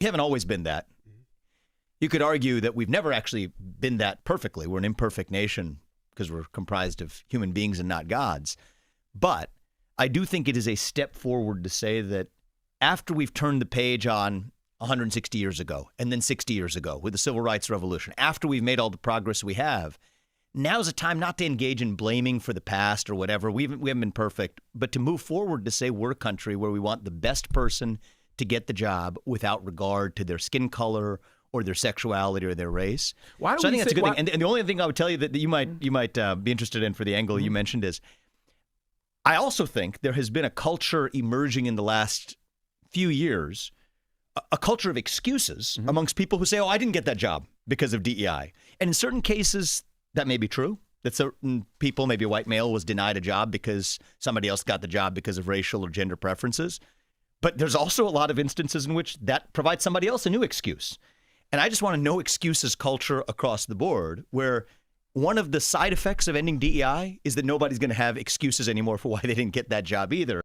We haven't always been that. You could argue that we've never actually been that perfectly. We're an imperfect nation because we're comprised of human beings and not gods. But I do think it is a step forward to say that after we've turned the page on 160 years ago and then 60 years ago with the Civil Rights Revolution, after we've made all the progress we have, now's a time not to engage in blaming for the past or whatever. We haven't been perfect, but to move forward to say we're a country where we want the best person to get the job without regard to their skin color or their sexuality or their race. So I think that's a good thing. And the only thing I would tell you that you might be interested in for the angle you mentioned is, I also think there has been a culture emerging in the last few years, a culture of excuses amongst people who say, oh, I didn't get that job because of DEI. And in certain cases, that may be true, that certain people, maybe a white male, was denied a job because somebody else got the job because of racial or gender preferences. But there's also a lot of instances in which that provides somebody else a new excuse. And I just want a no excuses culture across the board, where one of the side effects of ending DEI is that nobody's going to have excuses anymore for why they didn't get that job either.